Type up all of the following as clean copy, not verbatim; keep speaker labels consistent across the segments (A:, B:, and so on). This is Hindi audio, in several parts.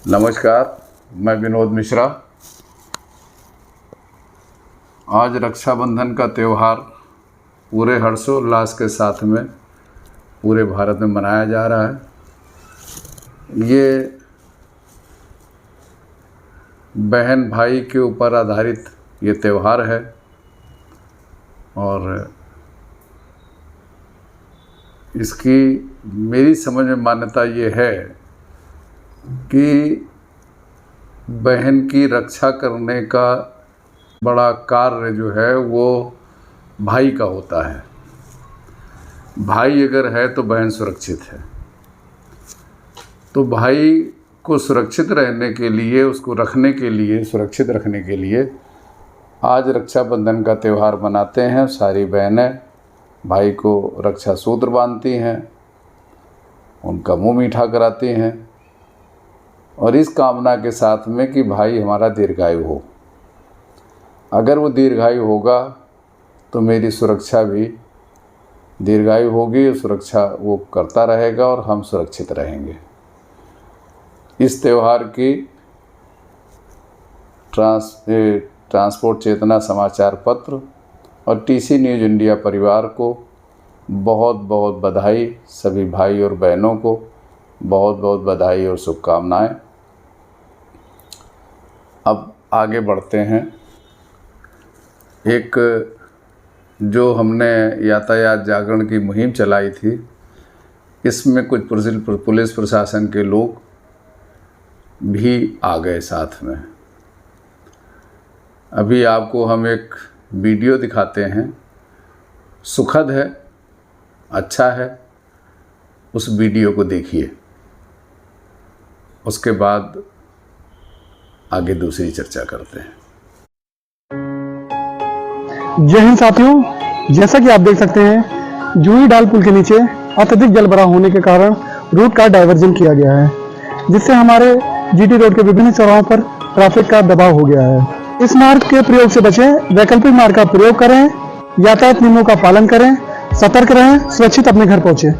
A: नमस्कार, मैं विनोद मिश्रा। आज रक्षाबंधन का त्यौहार पूरे हर्षोल्लास के साथ में पूरे भारत में मनाया जा रहा है। ये बहन भाई के ऊपर आधारित ये त्यौहार है और इसकी मेरी समझ में मान्यता ये है कि बहन की रक्षा करने का बड़ा कार्य जो है वो भाई का होता है। भाई अगर है तो बहन सुरक्षित है। तो भाई को सुरक्षित रहने के लिए, उसको रखने के लिए, सुरक्षित रखने के लिए आज रक्षाबंधन का त्यौहार मनाते हैं। सारी बहनें भाई को रक्षा सूत्र बांधती हैं, उनका मुंह मीठा कराती हैं और इस कामना के साथ में कि भाई हमारा दीर्घायु हो। अगर वो दीर्घायु होगा तो मेरी सुरक्षा भी दीर्घायु होगी, सुरक्षा वो करता रहेगा और हम सुरक्षित रहेंगे। इस त्यौहार की ट्रांसपोर्ट चेतना समाचार पत्र और टीसी न्यूज़ इंडिया परिवार को बहुत बहुत बधाई। सभी भाई और बहनों को बहुत बहुत बधाई और शुभकामनाएं। अब आगे बढ़ते हैं। एक जो हमने यातायात जागरण की मुहिम चलाई थी, इसमें कुछ पुलिस प्रशासन के लोग भी आ गए साथ में। अभी आपको हम एक वीडियो दिखाते हैं। सुखद है, अच्छा है, उस वीडियो को देखिए। उसके बाद आगे दूसरी चर्चा करते हैं।
B: जय हिंद साथियों, जैसा कि आप देख सकते हैं जूही डाल पुल के नीचे अत्यधिक जल भराव होने के कारण रूट का डायवर्जन किया गया है, जिससे हमारे जीटी रोड के विभिन्न चौराहों पर ट्रैफिक का दबाव हो गया है। इस मार्ग के प्रयोग से बचें, वैकल्पिक मार्ग का प्रयोग करें, यातायात नियमों का पालन करें, सतर्क रहें, सुरक्षित अपने घर पहुंचे।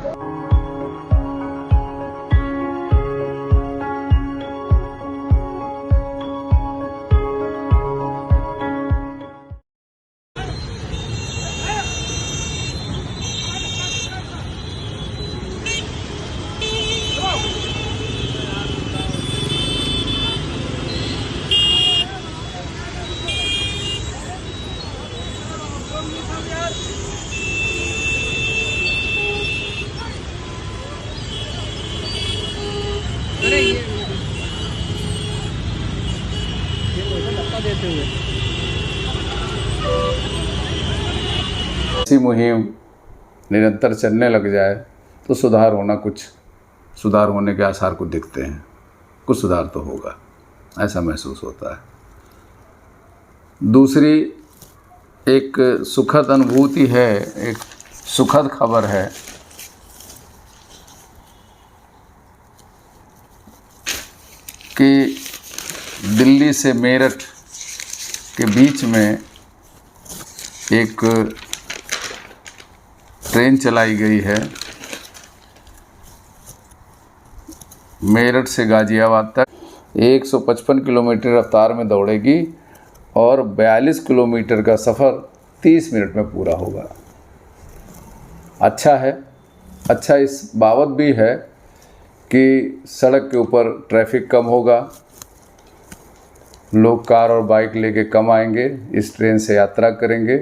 A: ऐसी मुहिम निरंतर चलने लग जाए तो सुधार होने के आसार कुछ दिखते हैं। कुछ सुधार तो होगा, ऐसा महसूस होता है। दूसरी एक सुखद अनुभूति है, एक सुखद खबर है कि दिल्ली से मेरठ के बीच में एक ट्रेन चलाई गई है। मेरठ से गाज़ियाबाद तक 155 किलोमीटर रफ्तार में दौड़ेगी और 42 किलोमीटर का सफ़र 30 मिनट में पूरा होगा। अच्छा है। अच्छा इस बाबत भी है कि सड़क के ऊपर ट्रैफिक कम होगा, लोग कार और बाइक लेके कम आएंगे, इस ट्रेन से यात्रा करेंगे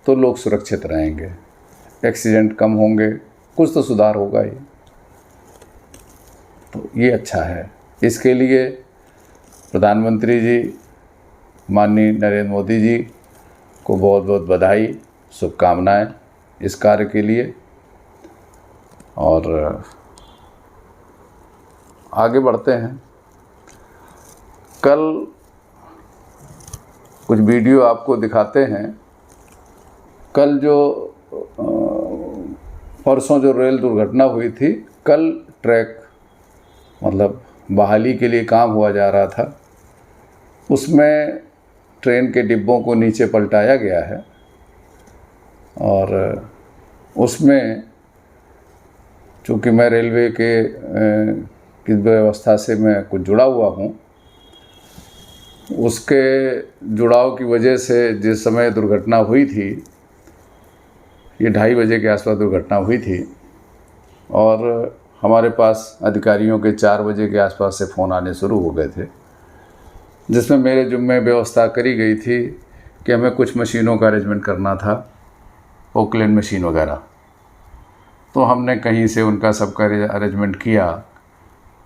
A: तो लोग सुरक्षित रहेंगे, एक्सीडेंट कम होंगे, कुछ तो सुधार होगा ही। तो ये अच्छा है। इसके लिए प्रधानमंत्री जी माननीय नरेंद्र मोदी जी को बहुत बहुत बधाई, शुभकामनाएं इस कार्य के लिए। और आगे बढ़ते हैं। कल कुछ वीडियो आपको दिखाते हैं। कल जो परसों जो रेल दुर्घटना हुई थी, कल ट्रैक मतलब बहाली के लिए काम हुआ जा रहा था, उसमें ट्रेन के डिब्बों को नीचे पलटाया गया है और उसमें चूँकि मैं रेलवे के की व्यवस्था से मैं कुछ जुड़ा हुआ हूँ, उसके जुड़ाव की वजह से जिस समय दुर्घटना हुई थी, ये 2:30 बजे के आसपास दुर्घटना हुई थी, और हमारे पास अधिकारियों के 4 बजे के आसपास से फ़ोन आने शुरू हो गए थे, जिसमें मेरे ज़िम्मे व्यवस्था करी गई थी कि हमें कुछ मशीनों का अरेंजमेंट करना था, पोकलैंड मशीन वगैरह। तो हमने कहीं से उनका सबका अरेंजमेंट किया,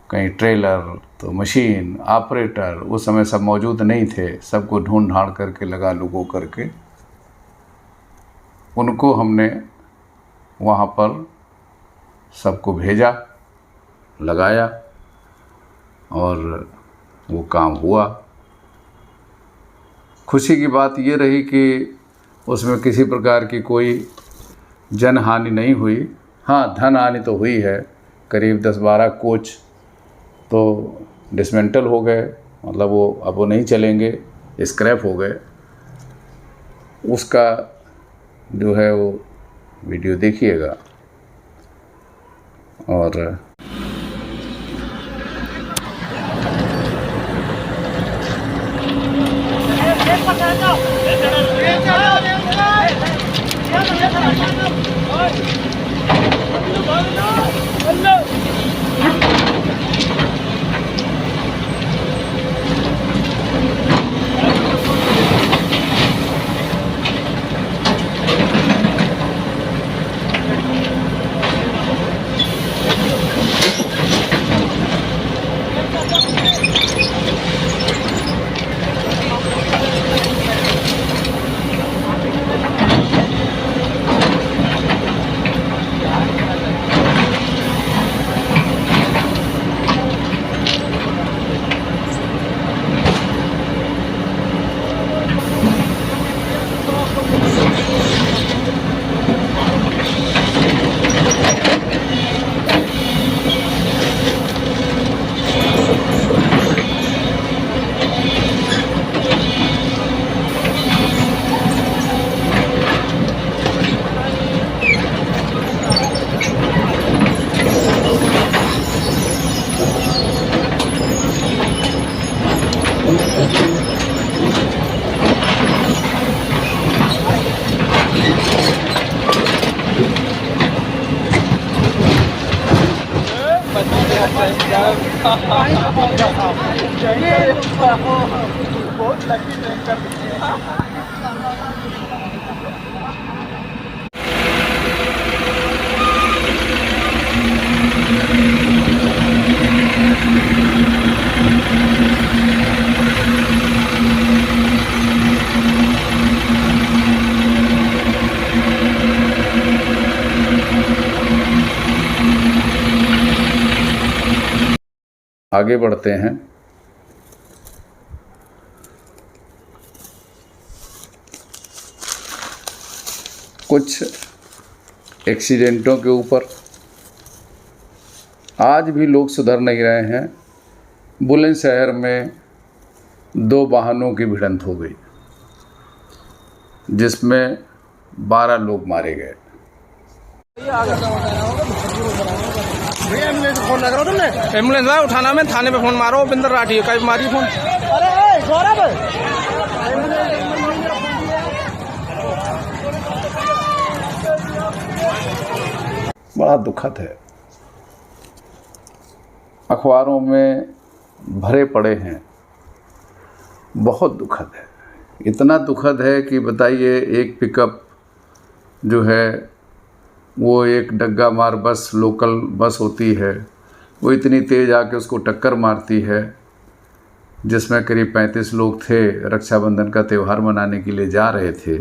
A: कहीं ट्रेलर तो मशीन, ऑपरेटर, उस समय सब मौजूद नहीं थे, सबको ढूंढ ढांड करके लगा लुगो करके उनको हमने वहाँ पर सबको भेजा, लगाया, और वो काम हुआ। खुशी की बात ये रही कि उसमें किसी प्रकार की कोई जन हानि नहीं हुई। हाँ, धन हानि तो हुई है, करीब 10-12 कोच तो डिसमेंटल हो गए, मतलब वो नहीं चलेंगे, स्क्रैप हो गए। उसका जो है वो वीडियो देखिएगा। और आगे बढ़ते हैं। कुछ एक्सीडेंटों के ऊपर आज भी लोग सुधर नहीं रहे हैं। बुलंदशहर में 2 वाहनों की भिड़ंत हो गई, जिसमें 12 लोग मारे गए।
C: एम्बुलेंस फोन लग रहा तुमने? एम्बुलेंस है, उठाना में थाने पे फोन मारो, बिंदर राठी कहीं मारी फोन। अरे गौरव,
A: बड़ा दुखद है, अखबारों में भरे पड़े हैं, बहुत दुखद है। इतना दुखद है कि बताइए, एक पिकअप जो है वो एक डग्गा मार बस, लोकल बस होती है, वो इतनी तेज़ आके उसको टक्कर मारती है, जिसमें करीब 35 लोग थे, रक्षाबंधन का त्यौहार मनाने के लिए जा रहे थे,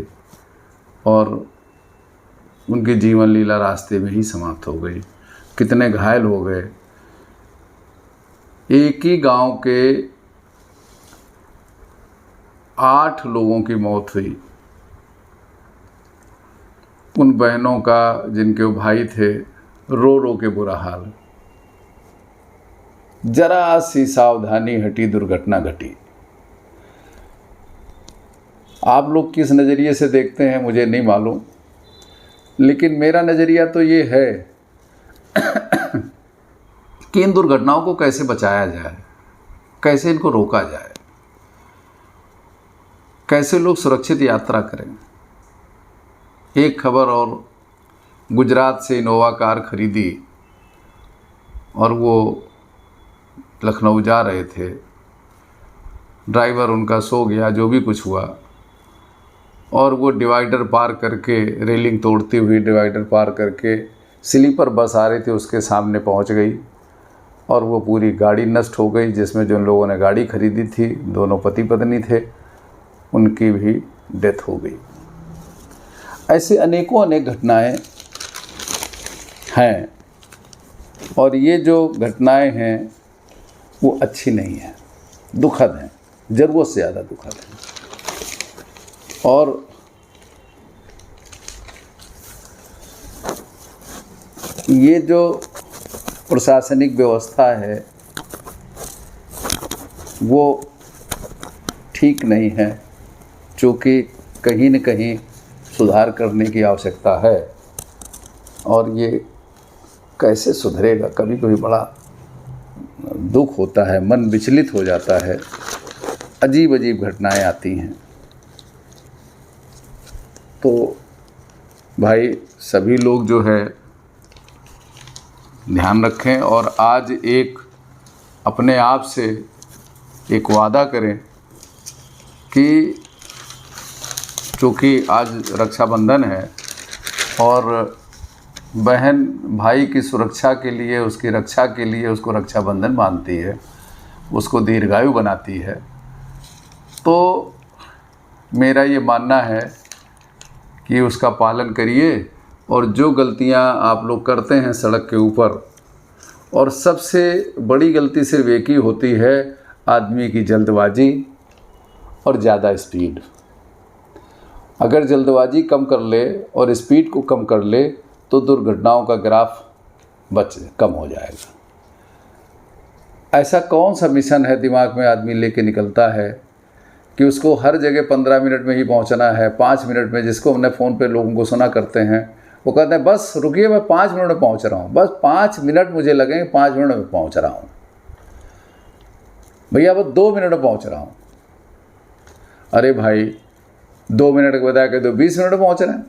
A: और उनकी जीवन लीला रास्ते में ही समाप्त हो गई। कितने घायल हो गए। एक ही गांव के 8 लोगों की मौत हुई। उन बहनों का, जिनके वो भाई थे, रो रो के बुरा हाल। जरा सी सावधानी हटी, दुर्घटना घटी। आप लोग किस नज़रिए से देखते हैं मुझे नहीं मालूम, लेकिन मेरा नज़रिया तो ये है कि इन दुर्घटनाओं को कैसे बचाया जाए, कैसे इनको रोका जाए, कैसे लोग सुरक्षित यात्रा करें। एक खबर और, गुजरात से इनोवा कार खरीदी और वो लखनऊ जा रहे थे, ड्राइवर उनका सो गया, जो भी कुछ हुआ, और वो डिवाइडर पार करके, रेलिंग तोड़ती हुई डिवाइडर पार करके स्लीपर बस आ रही थी उसके सामने पहुंच गई और वो पूरी गाड़ी नष्ट हो गई, जिसमें जिन लोगों ने गाड़ी खरीदी थी, दोनों पति पत्नी थे, उनकी भी डेथ हो गई। ऐसे अनेकों अनेक घटनाएं हैं और ये जो घटनाएं हैं वो अच्छी नहीं हैं, दुखद हैं, ज़रूरत से ज़्यादा दुखद हैं। और ये जो प्रशासनिक व्यवस्था है वो ठीक नहीं है, चूँकि कहीं न कहीं सुधार करने की आवश्यकता है। और ये कैसे सुधरेगा, कभी कभी बड़ा दुख होता है, मन विचलित हो जाता है, अजीब अजीब घटनाएं आती हैं। तो भाई सभी लोग जो है ध्यान रखें और आज एक अपने आप से एक वादा करें कि चूँकि आज रक्षाबंधन है और बहन भाई की सुरक्षा के लिए, उसकी रक्षा के लिए उसको रक्षाबंधन मानती है, उसको दीर्घायु बनाती है, तो मेरा ये मानना है कि उसका पालन करिए। और जो गलतियां आप लोग करते हैं सड़क के ऊपर, और सबसे बड़ी गलती सिर्फ एक ही होती है, आदमी की जल्दबाजी और ज़्यादा स्पीड। अगर जल्दबाजी कम कर ले और स्पीड को कम कर ले तो दुर्घटनाओं का ग्राफ कम हो जाएगा। ऐसा कौन सा मिशन है दिमाग में आदमी लेके निकलता है कि उसको हर जगह 15 मिनट में ही पहुंचना है, 5 मिनट में, जिसको हमने फ़ोन पे लोगों को सुना करते हैं, वो कहते हैं बस रुकिए मैं 5 मिनट में पहुंच रहा हूं, बस 5 मिनट मुझे लगेंगे, 5 मिनट में पहुंच रहा हूं, भैया बस 2 मिनट में पहुंच रहा हूं। अरे भाई 2 मिनट के बजाय कह दो 20 मिनट में पहुंच रहे हैं,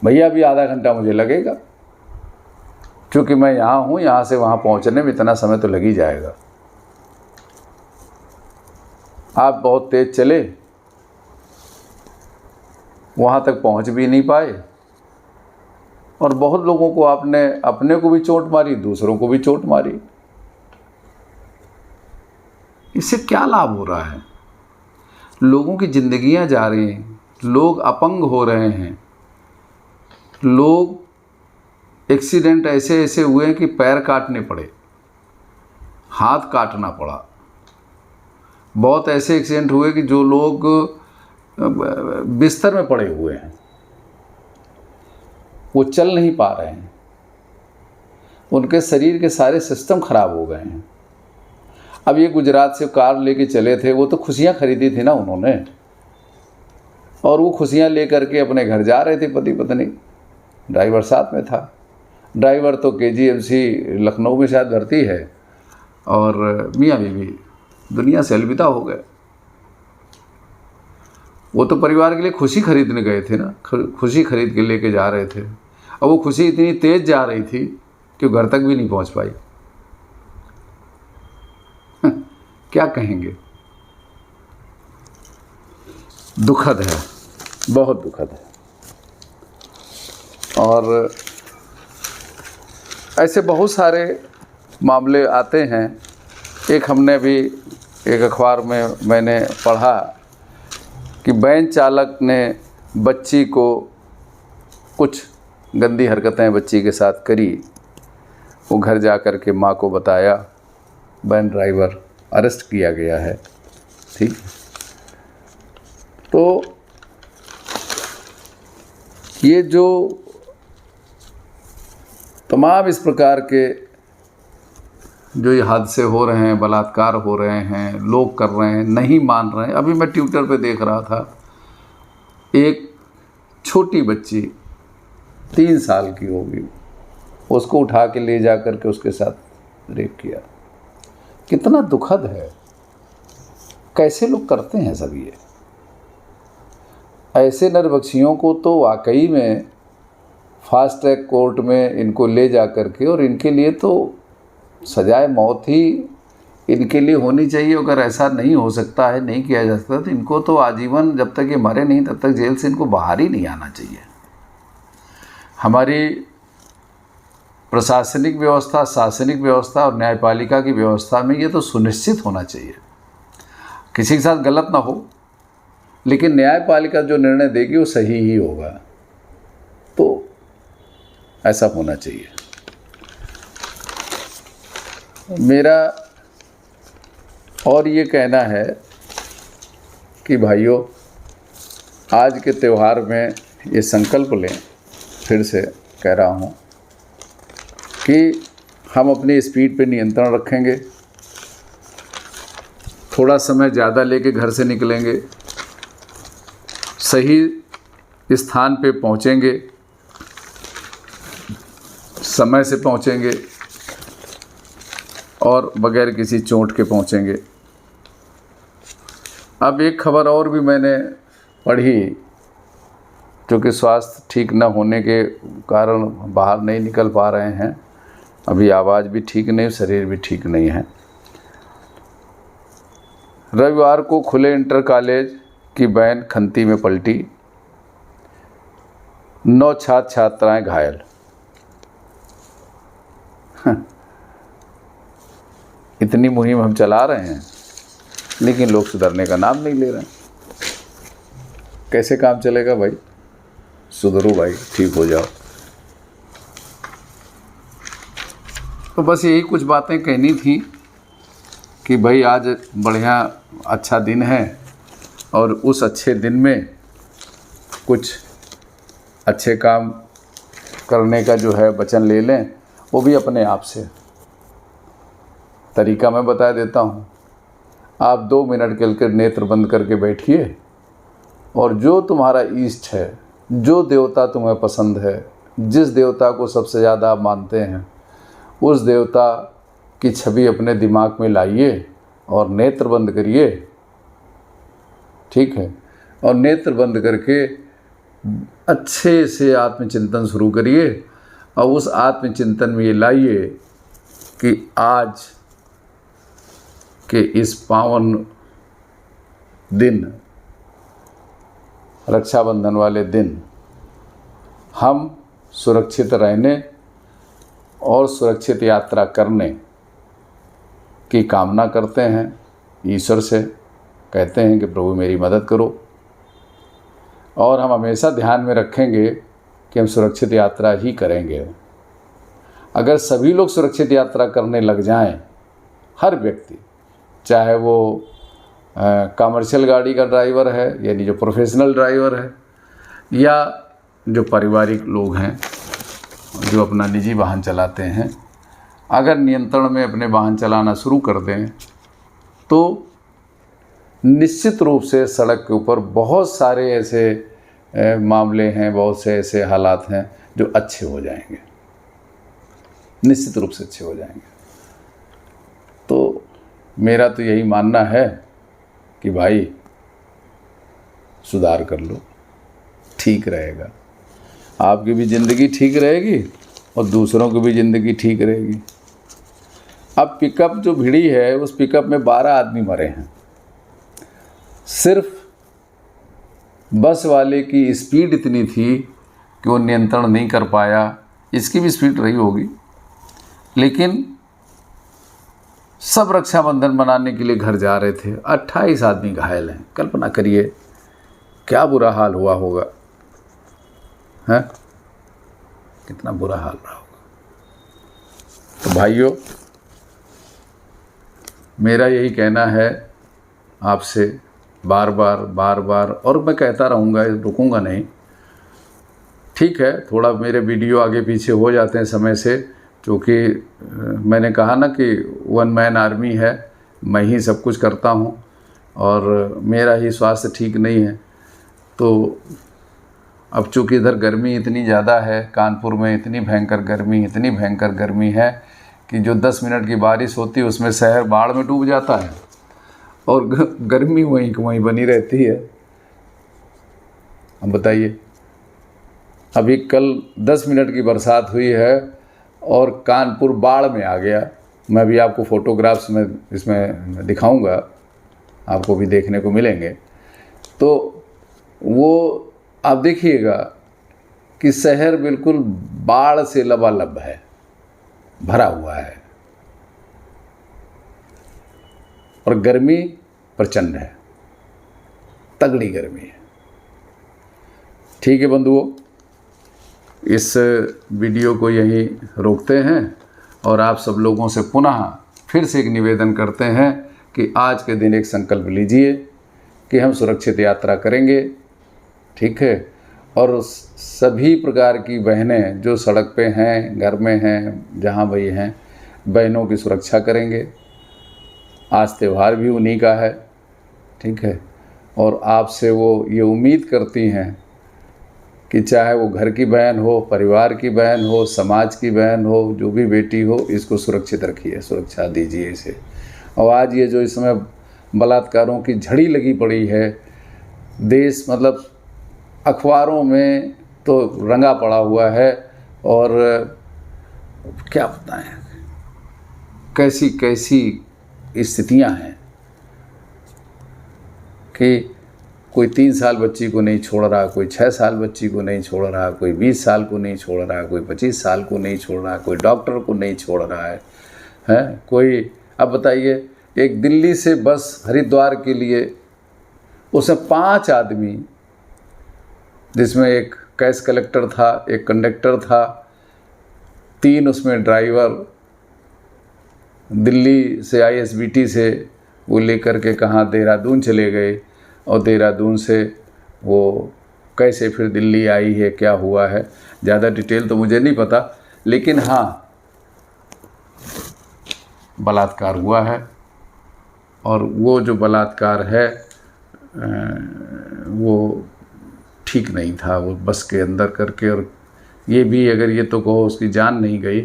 A: भैया अभी आधा घंटा मुझे लगेगा, क्योंकि मैं यहाँ हूँ, यहाँ से वहाँ पहुँचने में इतना समय तो लग ही जाएगा। आप बहुत तेज़ चले, वहाँ तक पहुँच भी नहीं पाए, और बहुत लोगों को आपने, अपने को भी चोट मारी, दूसरों को भी चोट मारी। इससे क्या लाभ हो रहा है? लोगों की जिंदगियां जा रही हैं, लोग अपंग हो रहे हैं, लोग एक्सीडेंट ऐसे ऐसे हुए हैं कि पैर काटने पड़े, हाथ काटना पड़ा। बहुत ऐसे एक्सीडेंट हुए कि जो लोग बिस्तर में पड़े हुए हैं, वो चल नहीं पा रहे हैं, उनके शरीर के सारे सिस्टम खराब हो गए हैं। अब ये गुजरात से कार लेके चले थे, वो तो खुशियाँ खरीदी थी ना उन्होंने, और वो खुशियाँ लेकर के अपने घर जा रहे थे पति पत्नी, ड्राइवर साथ में था। ड्राइवर तो KGMC लखनऊ में शायद भर्ती है, और मियाँ बीवी दुनिया से अलविदा हो गए। वो तो परिवार के लिए खुशी खरीदने गए थे ना, खुशी खरीद के लेके जा रहे थे, और वो खुशी इतनी तेज़ जा रही थी कि घर तक भी नहीं पहुंच पाई। क्या कहेंगे? दुखद है, बहुत दुखद है। और ऐसे बहुत सारे मामले आते हैं। एक हमने भी एक अखबार में मैंने पढ़ा कि वैन चालक ने बच्ची को कुछ गंदी हरकतें बच्ची के साथ करी। वो घर जा कर के माँ को बताया, वैन ड्राइवर अरेस्ट किया गया है। ठीक, तो ये जो तमाम इस प्रकार के जो ये हादसे हो रहे हैं, बलात्कार हो रहे हैं, लोग कर रहे हैं, नहीं मान रहे हैं। अभी मैं ट्विटर पे देख रहा था, एक छोटी बच्ची 3 साल की होगी, उसको उठा के ले जा कर के उसके साथ रेप किया। कितना दुखद है, कैसे लोग करते हैं सब ये। ऐसे नरबख्शियों को तो वाकई में फास्ट ट्रैक कोर्ट में इनको ले जा कर के, और इनके लिए तो सजाए मौत ही इनके लिए होनी चाहिए। अगर ऐसा नहीं हो सकता है, नहीं किया जा सकता, तो इनको तो आजीवन, जब तक ये मरे नहीं तब तक जेल से इनको बाहर ही नहीं आना चाहिए। हमारी प्रशासनिक व्यवस्था, शासनिक व्यवस्था और न्यायपालिका की व्यवस्था में ये तो सुनिश्चित होना चाहिए, किसी के साथ गलत ना हो, लेकिन न्यायपालिका जो निर्णय देगी वो सही ही होगा। तो ऐसा होना चाहिए। मेरा और ये कहना है कि भाइयों, आज के त्यौहार में ये संकल्प लें, फिर से कह रहा हूँ कि हम अपनी स्पीड पे नियंत्रण रखेंगे, थोड़ा समय ज़्यादा लेके घर से निकलेंगे, सही स्थान पे पहुँचेंगे, समय से पहुँचेंगे और बगैर किसी चोट के पहुँचेंगे। अब एक खबर और भी मैंने पढ़ी, क्योंकि स्वास्थ्य ठीक न होने के कारण बाहर नहीं निकल पा रहे हैं, अभी आवाज़ भी ठीक नहीं, शरीर भी ठीक नहीं है। रविवार को खुले इंटर कॉलेज की वैन खंती में पलटी, 9 छात्र छात्राएं घायल। इतनी मुहिम हम चला रहे हैं, लेकिन लोग सुधरने का नाम नहीं ले रहे हैं। कैसे काम चलेगा भाई? सुधरो भाई, ठीक हो जाओ। तो बस यही कुछ बातें कहनी थी कि भाई आज बढ़िया अच्छा दिन है, और उस अच्छे दिन में कुछ अच्छे काम करने का जो है वचन ले लें, वो भी अपने आप से। तरीका मैं बता देता हूँ। आप 2 मिनट के नेत्र बंद करके बैठिए, और जो तुम्हारा इष्ट है, जो देवता तुम्हें पसंद है, जिस देवता को सबसे ज़्यादा आप मानते हैं, उस देवता की छवि अपने दिमाग में लाइए और नेत्र बंद करिए। ठीक है? और नेत्र बंद करके अच्छे से आत्मचिंतन शुरू करिए, और उस आत्मचिंतन में ये लाइए कि आज के इस पावन दिन, रक्षाबंधन वाले दिन, हम सुरक्षित रहने और सुरक्षित यात्रा करने की कामना करते हैं। ईश्वर से कहते हैं कि प्रभु मेरी मदद करो, और हम हमेशा ध्यान में रखेंगे कि हम सुरक्षित यात्रा ही करेंगे। अगर सभी लोग सुरक्षित यात्रा करने लग जाएं, हर व्यक्ति, चाहे वो कमर्शियल गाड़ी का ड्राइवर है, यानी जो प्रोफेशनल ड्राइवर है, या जो पारिवारिक लोग हैं जो अपना निजी वाहन चलाते हैं, अगर नियंत्रण में अपने वाहन चलाना शुरू कर दें, तो निश्चित रूप से सड़क के ऊपर बहुत सारे ऐसे मामले हैं, बहुत से ऐसे हालात हैं जो अच्छे हो जाएंगे, निश्चित रूप से अच्छे हो जाएंगे। तो मेरा तो यही मानना है कि भाई सुधार कर लो, ठीक रहेगा, आपकी भी ज़िंदगी ठीक रहेगी और दूसरों की भी ज़िंदगी ठीक रहेगी। अब पिकअप जो भिड़ी है, उस पिकअप में 12 आदमी मरे हैं। सिर्फ बस वाले की स्पीड इतनी थी कि वो नियंत्रण नहीं कर पाया। इसकी भी स्पीड रही होगी, लेकिन सब रक्षाबंधन मनाने के लिए घर जा रहे थे। 28 आदमी घायल हैं। कल्पना करिए क्या बुरा हाल हुआ होगा, हैं? कितना बुरा हाल रहा होगा। तो भाइयों, मेरा यही कहना है आपसे, बार बार, और मैं कहता रहूँगा, रुकूंगा नहीं। ठीक है, थोड़ा मेरे वीडियो आगे पीछे हो जाते हैं समय से, क्योंकि मैंने कहा ना कि 1 मैन आर्मी है, मैं ही सब कुछ करता हूँ और मेरा ही स्वास्थ्य ठीक नहीं है। तो अब चूँकि इधर गर्मी इतनी ज़्यादा है, कानपुर में इतनी भयंकर गर्मी है कि जो 10 मिनट की बारिश होती है उसमें शहर बाढ़ में डूब जाता है और गर्मी वहीं की वहीं बनी रहती है। अब बताइए, अभी कल 10 मिनट की बरसात हुई है और कानपुर बाढ़ में आ गया। मैं भी आपको फ़ोटोग्राफ्स में इसमें दिखाऊंगा, आपको भी देखने को मिलेंगे। तो वो आप देखिएगा कि शहर बिल्कुल बाढ़ से लबालब है, भरा हुआ है और गर्मी प्रचंड है, तगड़ी गर्मी है। ठीक है बंधुओं, इस वीडियो को यहीं रोकते हैं और आप सब लोगों से पुनः फिर से एक निवेदन करते हैं कि आज के दिन एक संकल्प लीजिए कि हम सुरक्षित यात्रा करेंगे, ठीक है। और सभी प्रकार की बहनें जो सड़क पे हैं, घर में हैं, जहाँ भी हैं, बहनों की सुरक्षा करेंगे। आज त्यौहार भी उन्हीं का है, ठीक है। और आपसे वो ये उम्मीद करती हैं कि चाहे वो घर की बहन हो, परिवार की बहन हो, समाज की बहन हो, जो भी बेटी हो, इसको सुरक्षित रखिए, सुरक्षा दीजिए इसे। और आज ये जो इस समय बलात्कारों की झड़ी लगी पड़ी है, देश मतलब अखबारों में तो रंगा पड़ा हुआ है और क्या बताएं कैसी कैसी स्थितियां हैं कि कोई 3 साल बच्ची को नहीं छोड़ रहा, कोई 6 साल बच्ची को नहीं छोड़ रहा, कोई 20 साल को नहीं छोड़ रहा, कोई 25 साल को नहीं छोड़ रहा, कोई डॉक्टर को नहीं छोड़ रहा है, हैं कोई। अब बताइए, एक दिल्ली से बस हरिद्वार के लिए उसमें 5 आदमी, जिसमें एक कैश कलेक्टर था, एक कंडक्टर था, 3 उसमें ड्राइवर, दिल्ली से ISBT से वो लेकर के कहाँ देहरादून चले गए और देहरादून से वो कैसे फिर दिल्ली आई है, क्या हुआ है, ज़्यादा डिटेल तो मुझे नहीं पता, लेकिन हाँ बलात्कार हुआ है। और वो जो बलात्कार है वो ठीक नहीं था, वो बस के अंदर करके। और ये भी अगर ये तो कहो उसकी जान नहीं गई,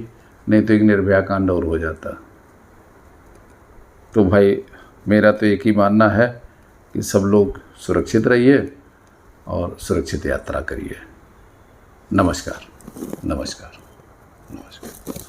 A: नहीं तो एक निर्भया कांड और हो जाता। तो भाई मेरा तो एक ही मानना है कि सब लोग सुरक्षित रहिए और सुरक्षित यात्रा करिए। नमस्कार, नमस्कार, नमस्कार।